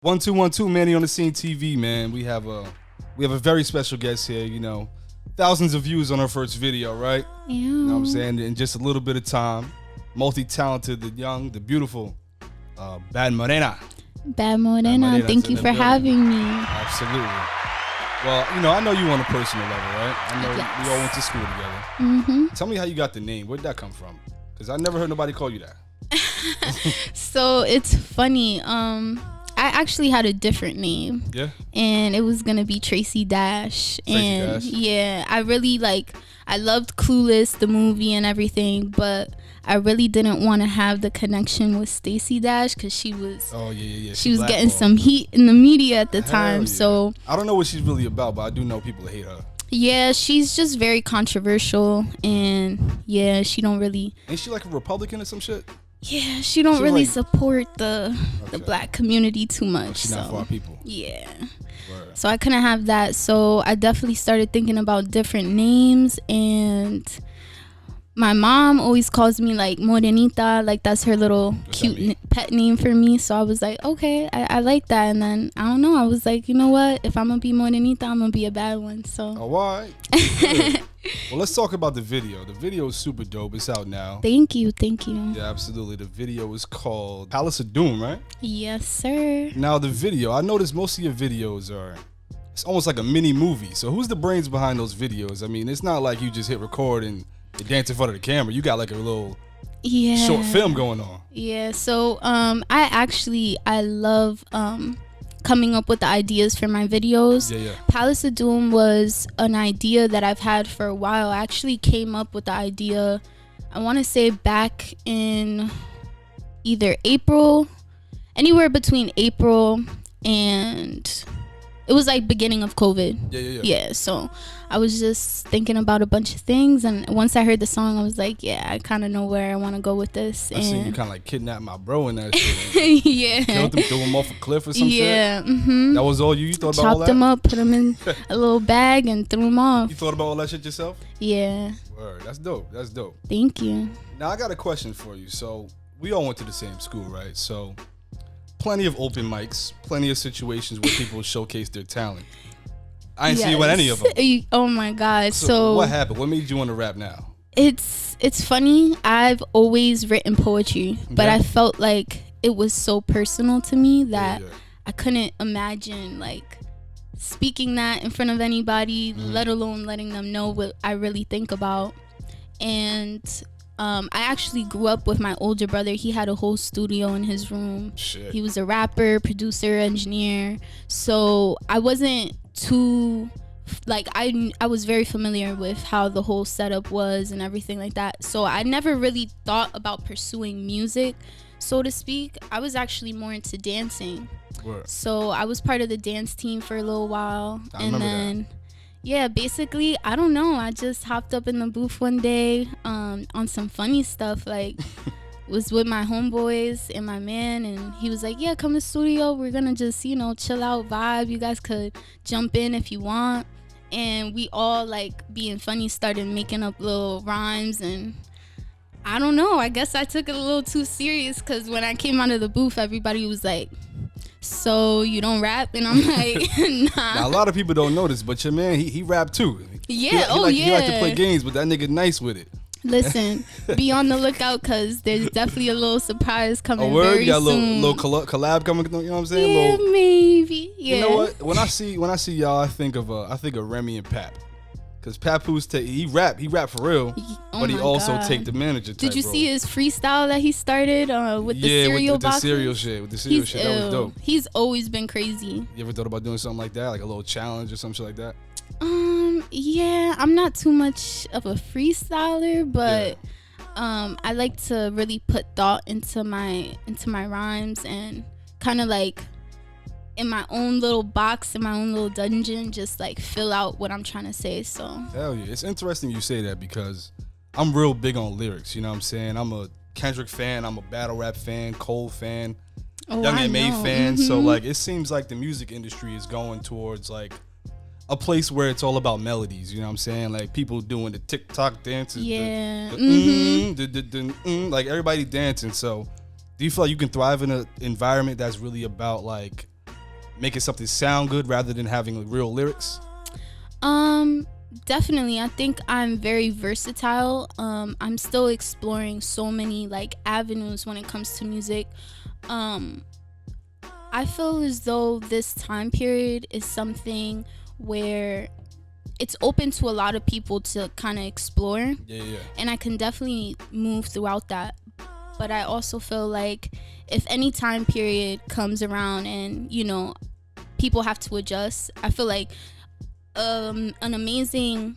1212 Manny on the Scene TV, man. We have a very special guest here. You know, thousands of views on our first video, right? Yeah. You know what I'm saying? In just a little bit of time, multi-talented, the young, the beautiful, Badd Morena. Badd Morena. Thank you for having me. Absolutely. Well, you know, I know you on a personal level, right? I know we all went to school together. Mm-hmm. Tell me how you got the name. Where'd that come from? Because I never heard nobody call you that. So it's funny. I actually had a different name. Yeah. And it was gonna be Tracy Dash. And yeah, I loved Clueless, the movie and everything, but I really didn't want to have the connection with Stacey Dash because she was she was getting some heat in the media at the time. Yeah. So I don't know what she's really about, but I do know people hate her. Yeah, she's just very controversial, and yeah, she don't really. Ain't she like a Republican or some shit? Yeah, she don't really support the black community too much. She's not for our people. Yeah. Word. So I couldn't have that. So I definitely started thinking about different names, and my mom always calls me like Morenita, like that's her little cute pet name for me. So I was like, okay, I like that. And then I don't know, I was like, you know what? If I'm gonna be Morenita, I'm gonna be a bad one. So. Oh, all right. Well, let's talk about the video. The video is super dope. It's out now. Thank you. Yeah, absolutely. The video is called Palace of Doom, right? Yes, sir. Now, the video, I noticed most of your videos it's almost like a mini movie. So who's the brains behind those videos? I mean, it's not like you just hit record and you dance in front of the camera. You got like a little short film going on. Yeah, so I love coming up with the ideas for my videos. Yeah. Palace of Doom was an idea that I've had for a while. I actually came up with the idea, I want to say back in either anywhere between April and it was like beginning of COVID. Yeah, so I was just thinking about a bunch of things, and once I heard the song, I was like, yeah, I kind of know where I want to go with this. I seen you kind of like kidnap my bro in that shit. Yeah. Killed him, threw him off a cliff or some shit. Yeah. Mm-hmm. That was all you thought about? Chopped him up, put him in a little bag, and threw him off. You thought about all that shit yourself? Yeah. Word. That's dope. Thank you. Now I got a question for you. So we all went to the same school, right? So plenty of open mics, plenty of situations where people showcase their talent. I didn't see you at any of them. Oh my God. So what happened? What made you want to rap now? It's funny. I've always written poetry, but I felt like it was so personal to me that I couldn't imagine like speaking that in front of anybody, let alone letting them know what I really think about. And I actually grew up with my older brother. He had a whole studio in his room. Shit. He was a rapper, producer, engineer. So I wasn't too I was very familiar with how the whole setup was and everything like that. So I never really thought about pursuing music, so to speak. I was actually more into dancing. Word. So I was part of the dance team for a little while. And then yeah, basically, I don't know. I just hopped up in the booth one day on some funny stuff. Like, was with my homeboys and my man, and he was like, yeah, come to the studio. We're going to just, chill out, vibe. You guys could jump in if you want. And we all, like, being funny, started making up little rhymes. And I don't know. I guess I took it a little too serious because when I came out of the booth, everybody was like, so you don't rap? And I'm like, nah. Now, a lot of people don't know this, but your man, he rap too. Yeah, he like to play games, but that nigga nice with it. Listen, be on the lookout because there's definitely a little surprise coming very soon. You got a little collab coming, you know what I'm saying? Yeah, maybe. Yeah. You know what? When I see y'all, I think of Remy and Pap. Cause Papoose he rap for real, but he also take the manager type. Did you role. see his freestyle that he started with the cereal with boxes? the cereal shit, that was dope. He's always been crazy. You ever thought about doing something like that, like a little challenge or some shit like that? Yeah, I'm not too much of a freestyler, but I like to really put thought into my rhymes and kind of like in my own little box, in my own little dungeon, just like fill out what I'm trying to say. So hell yeah, it's interesting you say that because I'm real big on lyrics. You know what I'm saying? I'm a Kendrick fan, I'm a battle rap fan, Cole fan, Young M.A. fan. So like, it seems like the music industry is going towards like a place where it's all about melodies. You know what I'm saying? Like people doing the TikTok dances, like everybody dancing. So do you feel like you can thrive in an environment that's really about like making something sound good rather than having like, real lyrics? Definitely. I think I'm very versatile. I'm still exploring so many like avenues when it comes to music. I feel as though this time period is something where it's open to a lot of people to kind of explore. Yeah. And I can definitely move throughout that. But I also feel like if any time period comes around and, you know, people have to adjust, I feel like an amazing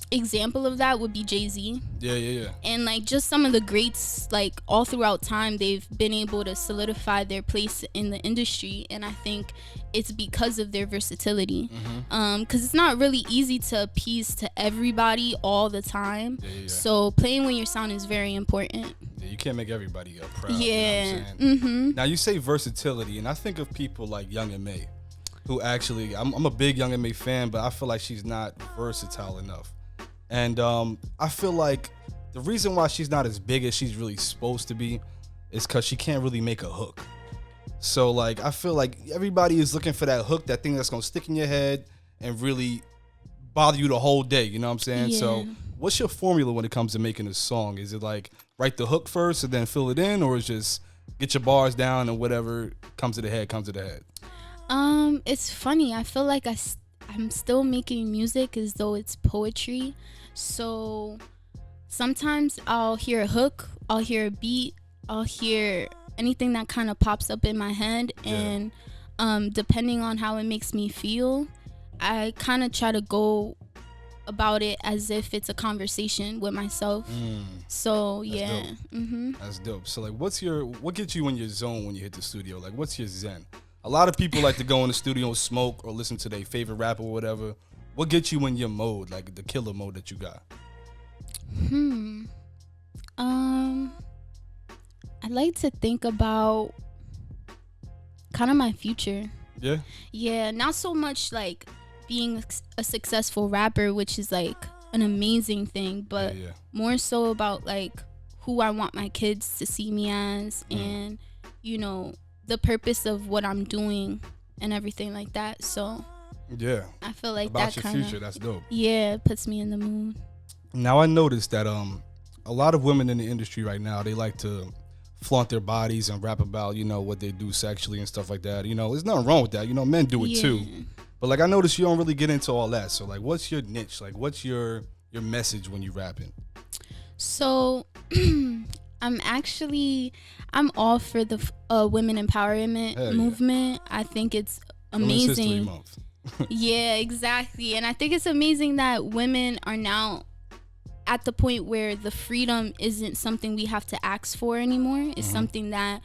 example of that would be Jay-Z. Yeah. And like just some of the greats, like all throughout time, they've been able to solidify their place in the industry, and I think it's because of their versatility. Because it's not really easy to appease to everybody all the time. Yeah. So playing with your sound is very important. Yeah, you can't make everybody proud. Yeah. You know what I'm saying? Now you say versatility, and I think of people like Young M.A, who actually, I'm a big Young M.A fan, but I feel like she's not versatile enough. And I feel like the reason why she's not as big as she's really supposed to be is because she can't really make a hook. So like I feel like everybody is looking for that hook, that thing that's gonna stick in your head and really bother you the whole day. You know what I'm saying? Yeah. So what's your formula when it comes to making a song? Is it like write the hook first and then fill it in, or is just get your bars down and whatever comes to the head comes to the head? It's funny. I feel like I'm still making music as though it's poetry. So sometimes I'll hear a hook, I'll hear a beat, I'll hear anything that kind of pops up in my head. Yeah. And depending on how it makes me feel, I kind of try to go about it as if it's a conversation with myself. So yeah. That's dope. So like what gets you in your zone when you hit the studio? Like what's your zen? A lot of people like to go in the studio and smoke or listen to their favorite rapper or whatever. What gets you in your mode, like the killer mode that you got? I like to think about kind of my future. Yeah? Yeah, not so much like being a successful rapper, which is like an amazing thing, but Yeah. more so about like who I want my kids to see me as, and you know, the purpose of what I'm doing and everything like that. So Yeah. I feel like About that your kind future, of, that's dope. yeah, puts me in the mood. Now I noticed that a lot of women in the industry right now, they like to flaunt their bodies and rap about, you know, what they do sexually and stuff like that. You know, there's nothing wrong with that. You know, men do it too. But like I noticed you don't really get into all that. So like what's your niche? Like what's your message when you rapping? So I'm all for the women empowerment movement. I think it's amazing. Women's History Month. Yeah, exactly. And I think it's amazing that women are now at the point where the freedom isn't something we have to ask for anymore. It's something that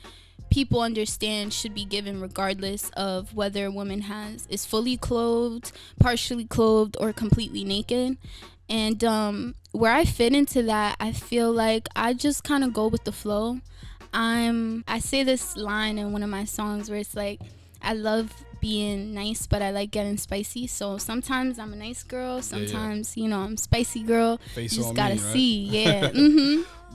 people understand should be given regardless of whether a woman is fully clothed, partially clothed, or completely naked. And where I fit into that, I feel like I just kind of go with the flow. I say this line in one of my songs where it's like, I love being nice, but I like getting spicy. So sometimes I'm a nice girl, sometimes you know, I'm a spicy girl. Face you just on gotta me, right? see. Yeah.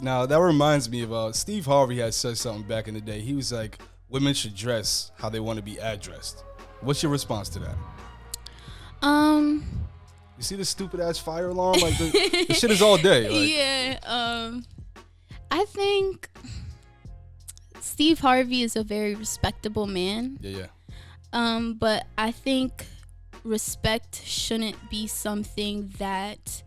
Now that reminds me of Steve Harvey had said something back in the day. He was like, women should dress how they want to be addressed. What's your response to that? You see the stupid ass fire alarm? Like the shit is all day. Like. Yeah. I think Steve Harvey is a very respectable man. Yeah. But I think respect shouldn't be something that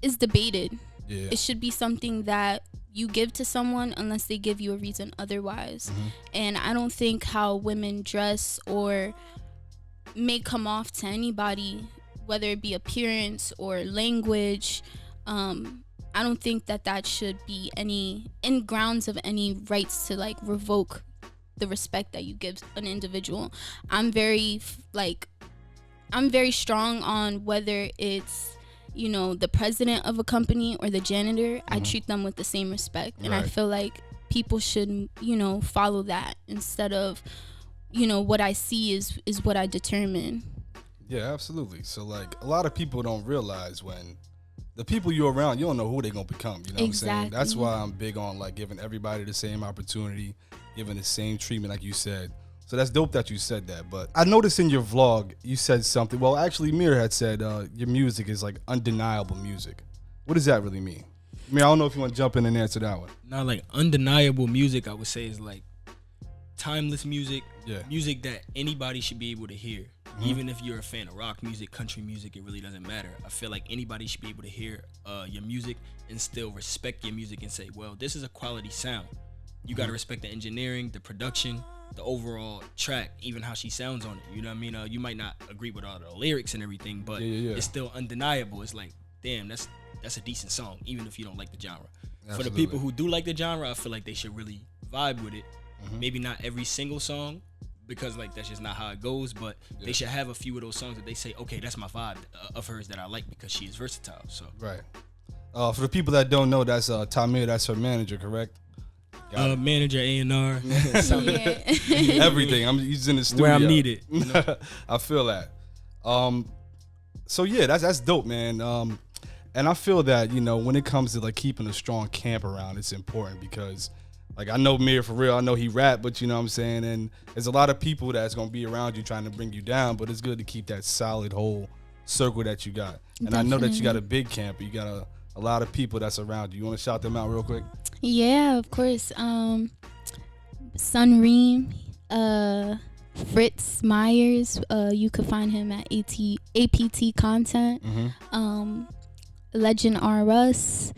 is debated. Yeah. It should be something that you give to someone unless they give you a reason otherwise. And I don't think how women dress or may come off to anybody, whether it be appearance or language, I don't think that should be any in grounds of any rights to like revoke the respect that you give an individual. I'm very strong on whether it's, you know, the president of a company or the janitor. I treat them with the same respect. And I feel like people should, you know, follow that instead of, you know, what I see is what I determine. Yeah, absolutely. So like a lot of people don't realize when the people you're around, you don't know who they're gonna become. You know what I'm saying? That's why I'm big on like giving everybody the same opportunity. given the same treatment like you said. So that's dope that you said that. But I noticed in your vlog you said something. Well, actually, Mir had said your music is like undeniable music. What does that really mean? I mean, I don't know if you want to jump in and answer that one. Not like undeniable music, I would say is like timeless music, music that anybody should be able to hear. Even if you're a fan of rock music, country music, it really doesn't matter. I feel like anybody should be able to hear your music and still respect your music and say, well, this is a quality sound. You got to respect the engineering, the production, the overall track, even how she sounds on it. You know what I mean? You might not agree with all the lyrics and everything, but it's still undeniable. It's like, damn, that's a decent song, even if you don't like the genre. Absolutely. For the people who do like the genre, I feel like they should really vibe with it. Maybe not every single song, because like that's just not how it goes, but they should have a few of those songs that they say, okay, that's my vibe of hers that I like because she is versatile. So right. For the people that don't know, that's Tamir, that's her manager, correct? Manager, A&R, everything. He's in the studio where I'm needed. You know? I feel that. So yeah, that's dope, man. And I feel that, you know, when it comes to like keeping a strong camp around, it's important because like I know Mir for real, I know he rap, but you know what I'm saying, and there's a lot of people that's gonna be around you trying to bring you down, but it's good to keep that solid whole circle that you got. And definitely. I know that you got a big camp, you got a lot of people that's around you. You wanna shout them out real quick? Yeah, of course. Sun Reem, Fritz Myers, you could find him at APT Content, Legend R Us,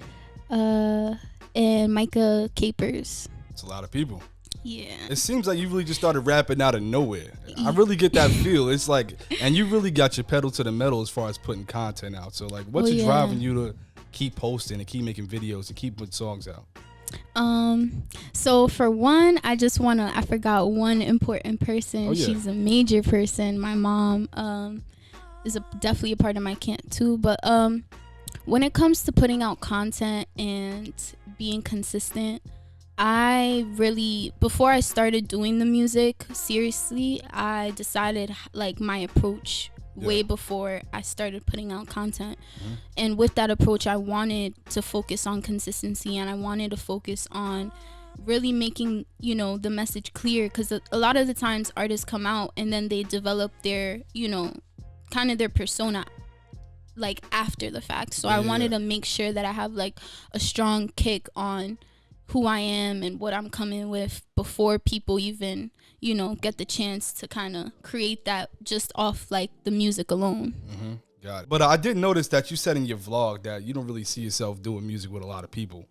and Micah Capers. It's a lot of people. Yeah. It seems like you really just started rapping out of nowhere. I really get that feel. It's like, and you really got your pedal to the metal as far as putting content out. So like, what's driving you to keep posting and keep making videos and keep putting songs out? So for one, I forgot one important person. She's a major person. My mom is definitely a part of my camp too. But when it comes to putting out content and being consistent, before I started doing the music seriously, I decided like my approach way before I started putting out content. And with that approach, I wanted to focus on consistency, and I wanted to focus on really making, you know, the message clear, because a lot of the times artists come out and then they develop their, you know, kind of their persona like after the fact. So I wanted to make sure that I have like a strong kick on who I am and what I'm coming with before people even, you know, get the chance to kind of create that just off like the music alone. Got it. But I did notice that you said in your vlog that you don't really see yourself doing music with a lot of people.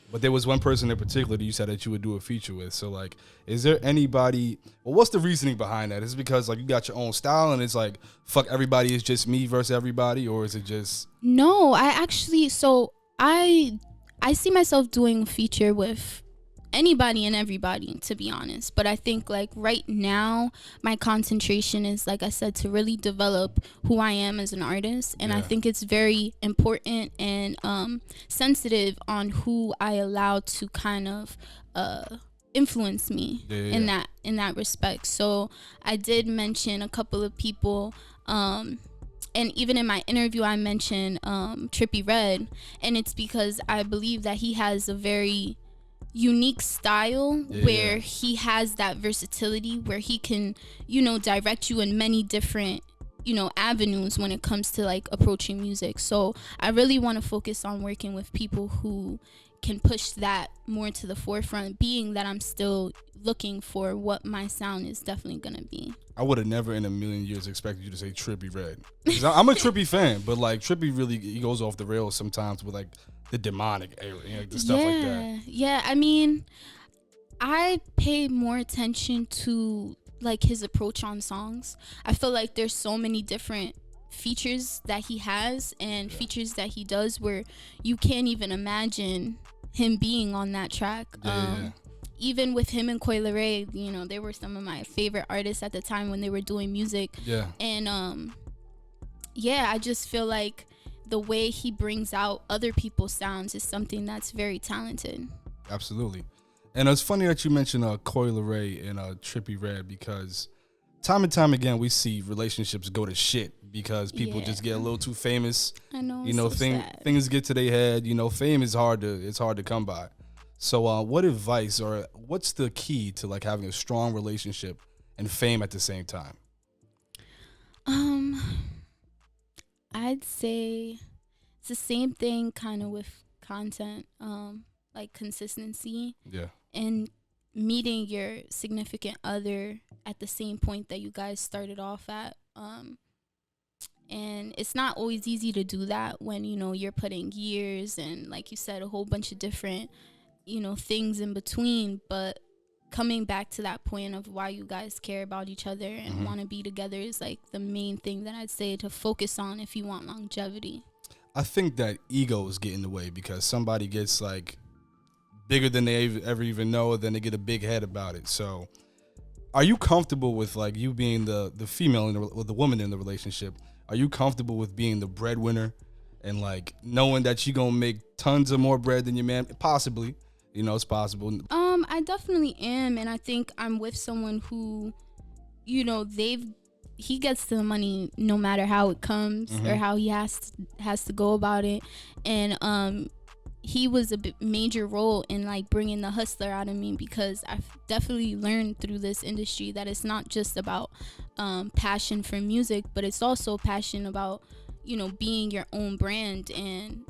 But there was one person in particular that you said that you would do a feature with. So like, is there anybody, well, what's the reasoning behind that? Is it because like you got your own style and it's like, fuck everybody, it's just me versus everybody? Or is it just? No, I see myself doing a feature with anybody and everybody, to be honest. But I think like right now my concentration is, like I said, to really develop who I am as an artist. And I think it's very important and sensitive on who I allow to kind of influence me in that respect. So I did mention a couple of people, and even in my interview I mentioned Trippie Redd, and it's because I believe that he has a very unique style where he has that versatility where he can, you know, direct you in many different, you know, avenues when it comes to like approaching music. So I really want to focus on working with people who can push that more to the forefront, being that I'm still looking for what my sound is definitely gonna be. I would have never in a million years expected you to say Trippie Redd. I'm a Trippie fan, but like Trippie really, he goes off the rails sometimes with like the demonic area, you know, the stuff like that. Yeah, I mean, I pay more attention to like his approach on songs. I feel like there's so many different features that he has and features that he does where you can't even imagine him being on that track. Even with him and Coi Leray, you know, they were some of my favorite artists at the time when they were doing music. And I just feel like the way he brings out other people's sounds is something that's very talented. Absolutely. And it's funny that you mentioned Coi Leray and Trippie Redd, because time and time again we see relationships go to shit because people just get a little too famous. I know. You know, things get to their head. You know, fame is hard to come by. So what advice or what's the key to like having a strong relationship and fame at the same time? I'd say it's the same thing kind of with content, like consistency. Yeah. And meeting your significant other at the same point that you guys started off at. And it's not always easy to do that when, you're putting years and, like you said, a whole bunch of different, things in between. But coming back to that point of why you guys care about each other and want to be together is like the main thing that I'd say to focus on if you want longevity. I think that egos get in the way because somebody gets like bigger than they ever even know, then they get a big head about it. So are you comfortable with like you being the female or the woman in the relationship? Are you comfortable with being the breadwinner and like knowing that you're gonna make tons of more bread than your man? Possibly, it's possible. I definitely am, and I think I'm with someone who, he gets the money no matter how it comes or how he has to go about it, and he was a major role in like bringing the hustler out of me, because I've definitely learned through this industry that it's not just about passion for music, but it's also passion about being your own brand and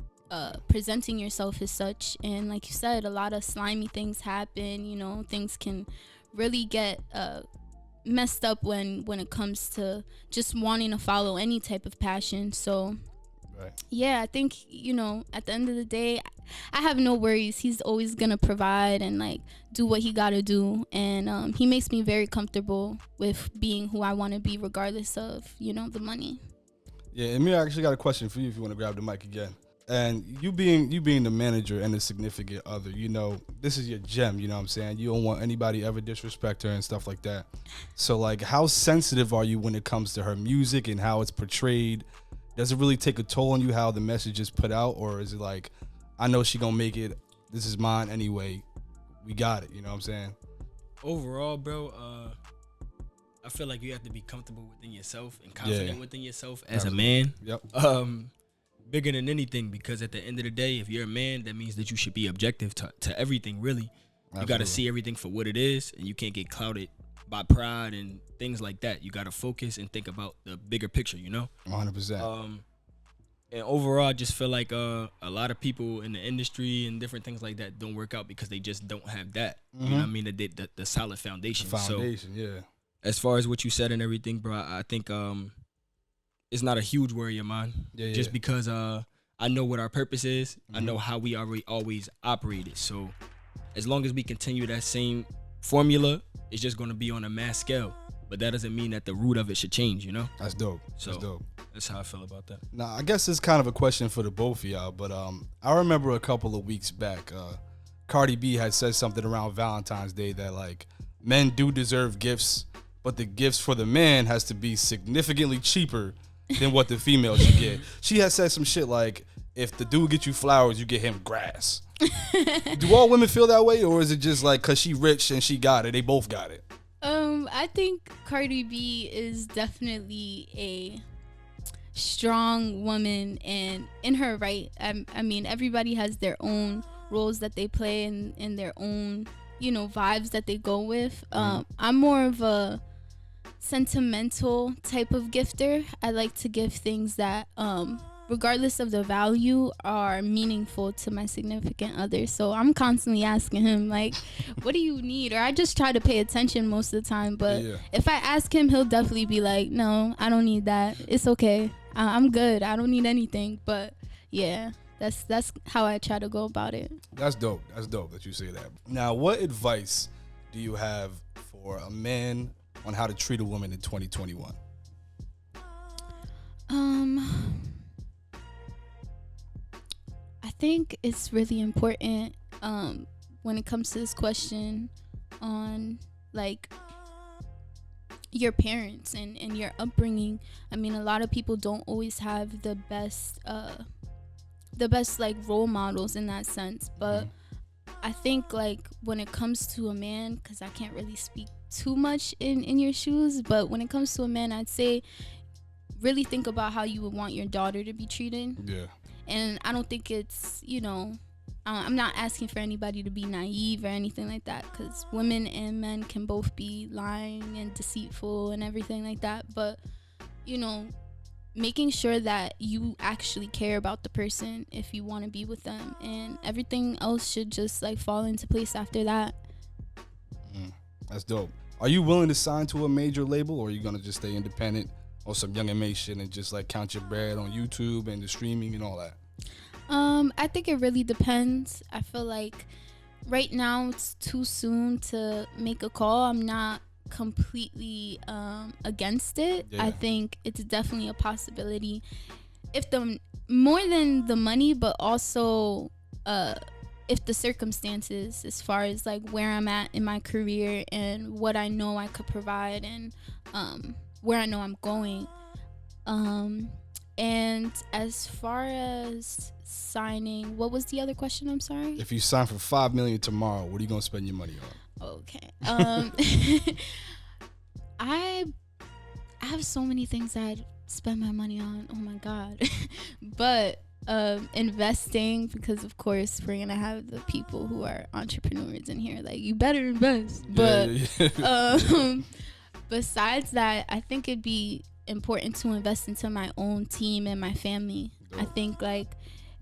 presenting yourself as such. And like you said, a lot of slimy things happen. Things can really get messed up when it comes to just wanting to follow any type of passion. So right. Yeah, I think at the end of the day, I have no worries. He's always gonna provide and like do what he gotta do, and he makes me very comfortable with being who I want to be, regardless of the money. Yeah, and me, I actually got a question for you if you want to grab the mic again. And you being the manager and the significant other, this is your gem. You know what I'm saying? You don't want anybody ever disrespect her and stuff like that. So like, how sensitive are you when it comes to her music and how it's portrayed? Does it really take a toll on you how the message is put out, or is it like, I know she gonna make it, this is mine anyway, we got it, you know what I'm saying? Overall, bro, I feel like you have to be comfortable within yourself and confident within yourself as a man. Yep. Bigger than anything, because at the end of the day, if you're a man, that means that you should be objective to everything, really. Absolutely. You got to see everything for what it is, and you can't get clouded by pride and things like that. You got to focus and think about the bigger picture, 100%. And overall, I just feel like a lot of people in the industry and different things like that don't work out because they just don't have that. You know what I mean? The solid foundation. Yeah. As far as what you said and everything, bro, I think it's not a huge worry of mine. Just because I know what our purpose is. I know how we always operated. So as long as we continue that same formula, it's just going to be on a mass scale. But that doesn't mean that the root of it should change, That's dope. So that's dope. That's how I feel about that. Now, I guess it's kind of a question for the both of y'all, but I remember a couple of weeks back, Cardi B had said something around Valentine's Day that like men do deserve gifts, but the gifts for the man has to be significantly cheaper than what the female should get. She has said some shit like, if the dude get you flowers, you get him grass. Do all women feel that way, or is it just like because she rich and she got it, they both got it? I think Cardi B is definitely a strong woman and in her right. I mean, everybody has their own roles that they play and their own, vibes that they go with. I'm more of a sentimental type of gifter. I like to give things that regardless of the value are meaningful to my significant other. So I'm constantly asking him like, what do you need? Or I just try to pay attention most of the time, but if I ask him, he'll definitely be like, no, I don't need that, it's okay, I'm good, I don't need anything. But yeah, that's how I try to go about it. That's dope that you say that. Now, what advice do you have for a man on how to treat a woman in 2021? I think it's really important when it comes to this question on like your parents and your upbringing. I mean, a lot of people don't always have the best like role models in that sense, but I think like when it comes to a man, because I can't really speak too much in your shoes, but when it comes to a man, I'd say really think about how you would want your daughter to be treated. Yeah. And I don't think it's, I'm not asking for anybody to be naive or anything like that, because women and men can both be lying and deceitful and everything like that. But, you know, making sure that you actually care about the person if you want to be with them, and everything else should just like fall into place after that. That's dope. Are you willing to sign to a major label, or are you gonna just stay independent or some Young M.A shit and just like count your bread on YouTube and the streaming and all that? I think it really depends. I feel like right now it's too soon to make a call. I'm not completely against it. Yeah. I think it's definitely a possibility. If the more than the money, but also if the circumstances, as far as like where I'm at in my career and what I know I could provide, and where I know I'm going. And as far as signing, what was the other question? I'm sorry. If you sign for $5 million tomorrow, what are you gonna spend your money on? Okay. I have so many things I'd spend my money on. Oh my God. But investing, because of course we're gonna have the people who are entrepreneurs in here. Like, you better invest. But besides that, I think it'd be important to invest into my own team and my family. Dope. I think like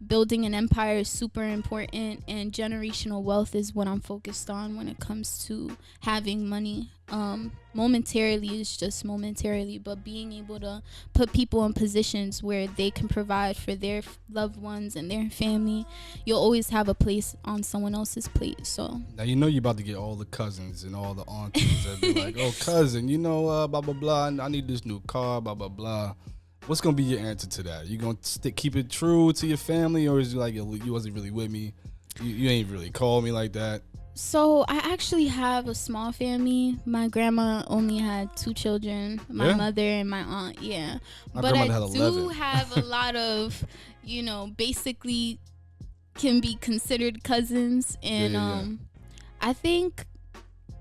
building an empire is super important, and generational wealth is what I'm focused on when it comes to having money. Momentarily is just momentarily, but being able to put people in positions where they can provide for their loved ones and their family, you'll always have a place on someone else's plate. So now you know you're about to get all the cousins and all the aunties that be like, oh cousin, you know, blah blah blah, I need this new car, blah blah blah. What's gonna be your answer to that? You gonna keep it true to your family, or is it like you wasn't really with me, you ain't really called me like that? So I actually have a small family. My grandma only had 2 children, my mother and my aunt. Yeah, my but I had 11. do have a lot of, you know, basically can be considered cousins, and I think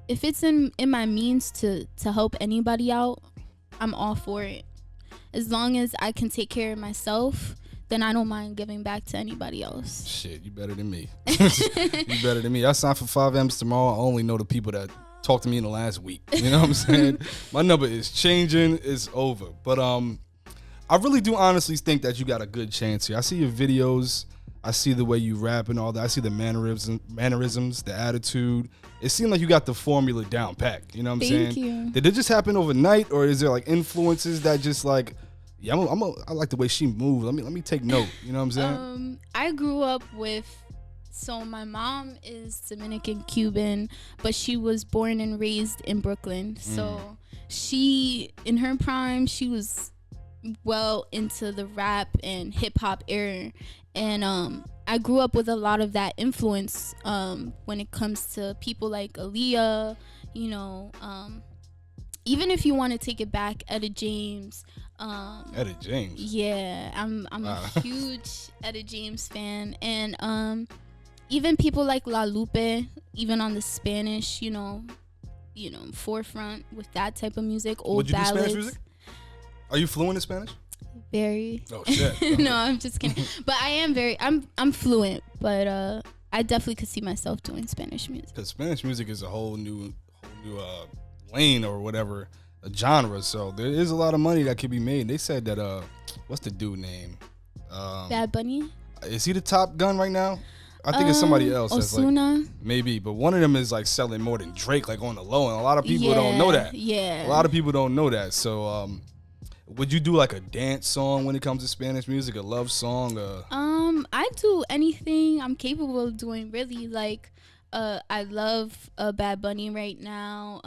if it's in my means to help anybody out, I'm all for it. As long as I can take care of myself, then I don't mind giving back to anybody else. Shit, you better than me. You better than me. I signed for 5Ms tomorrow. I only know the people that talked to me in the last week. You know what I'm saying? My number is changing. It's over. But I really do honestly think that you got a good chance here. I see your videos. I see the way you rap and all that. I see the mannerisms, the attitude. It seemed like you got the formula down packed. You know what I'm saying? Thank you. Did it just happen overnight, or is there like influences that just like, yeah, I like the way she moves. Let me take note. You know what I'm saying? I grew up with, so my mom is Dominican Cuban, but she was born and raised in Brooklyn. So she, in her prime, she was well into the rap and hip hop era, and I grew up with a lot of that influence when it comes to people like Aaliyah, you know, even if you want to take it back, Etta James. Etta James. Yeah, I'm a huge Etta James fan, and even people like La Lupe, even on the Spanish, you know, forefront with that type of music, old ballads. Would you do Spanish music? Are you fluent in Spanish? Very. Oh shit. No, I'm just kidding. But I am I'm fluent, but I definitely could see myself doing Spanish music. Because Spanish music is a whole new lane or whatever, a genre. So there is a lot of money that could be made. They said that what's the dude name? Badd Bunny. Is he the top gun right now? I think it's somebody else. Ozuna. Like, maybe, but one of them is like selling more than Drake, like on the low, and a lot of people don't know that. Yeah. A lot of people don't know that. So would you do like a dance song when it comes to Spanish music, a love song? I do anything I'm capable of doing, really. Like, I love Badd Bunny right now.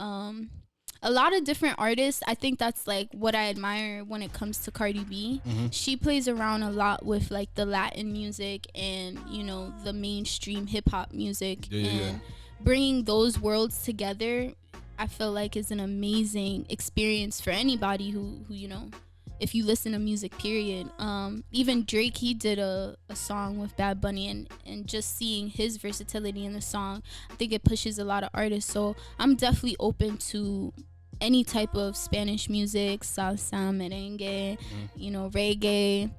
A lot of different artists. I think that's like what I admire when it comes to Cardi B. Mm-hmm. She plays around a lot with like the Latin music and, you know, the mainstream hip hop music, and bringing those worlds together, I feel like is an amazing experience for anybody who you know, if you listen to music, period. Even Drake, he did a song with Badd Bunny, and just seeing his versatility in the song, I think it pushes a lot of artists. So I'm definitely open to any type of Spanish music, salsa, merengue, you know, reggae,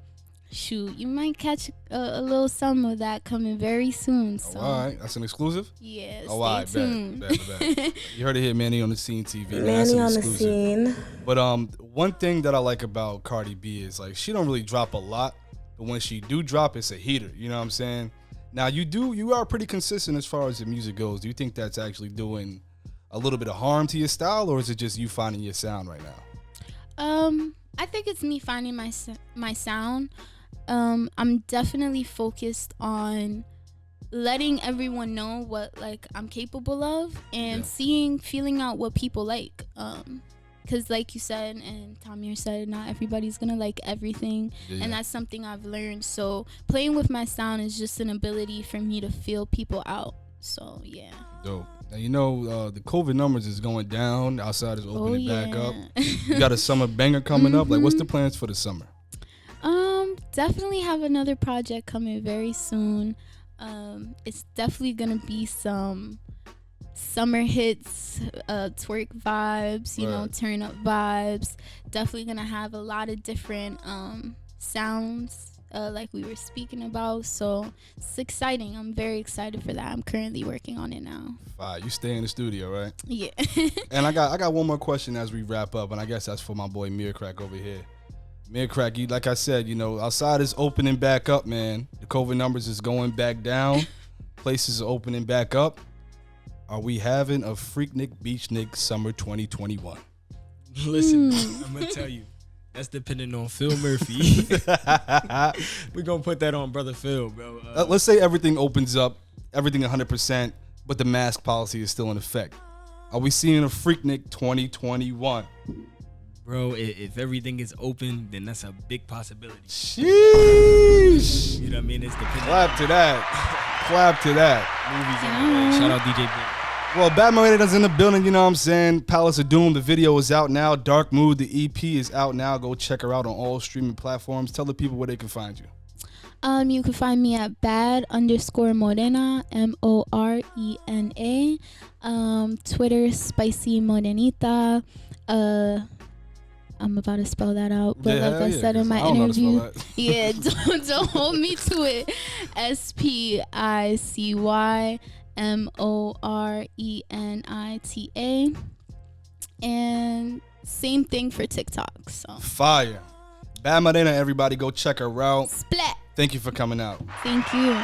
shoot, you might catch a little some of that coming very soon. So. Oh, all right, that's an exclusive? Yeah, stay tuned. Bet. You heard it here, Mannie on the Scene TV. Mannie on the Scene. But one thing that I like about Cardi B is like she don't really drop a lot, but when she do drop, it's a heater. You know what I'm saying? Now you are pretty consistent as far as the music goes. Do you think that's actually doing a little bit of harm to your style, or is it just you finding your sound right now? I think it's me finding my sound. I'm definitely focused on letting everyone know what like I'm capable of and feeling out what people like. Because like you said and Tamir said, not everybody's gonna like everything, and that's something I've learned. So playing with my sound is just an ability for me to feel people out. So yeah. Dope. Now you know the COVID numbers is going down. Outside is opening back up. You got a summer banger coming up. Like, what's the plans for the summer? Definitely have another project coming very soon. It's definitely gonna be some summer hits, twerk vibes, you know, turn up vibes. Definitely gonna have a lot of different sounds. Like we were speaking about, so it's exciting. I'm very excited for that. I'm currently working on it now. Fine, you stay in the studio, right? Yeah. And I got one more question as we wrap up, and I guess that's for my boy Mir Crack over here. Mir Crack, like I said, you know, outside is opening back up, man. The COVID numbers is going back down. Places are opening back up. Are we having a Freaknik Beachnik Summer 2021? Listen, I'm gonna tell you. That's depending on Phil Murphy. We're going to put that on Brother Phil, bro. Let's say everything opens up, everything 100%, but the mask policy is still in effect. Are we seeing a Freaknik 2021? Bro, if everything is open, then that's a big possibility. Sheesh. You know what I mean? It's depending. Clap to that. Clap to that. Movies and shout out DJ Big. Well, Badd Morena's in the building, you know what I'm saying? Palace of Doom, the video is out now. Dark Mood, the EP is out now. Go check her out on all streaming platforms. Tell the people where they can find you. You can find me at Badd_Morena, Morena. Twitter, Spicy Morenita. I'm about to spell that out, but like I said in my interview, don't hold me to it. SPICYMORENITA, and same thing for TikTok. So fire. Badd Morena, everybody, go check her out. Splat. Thank you for coming out. Thank you.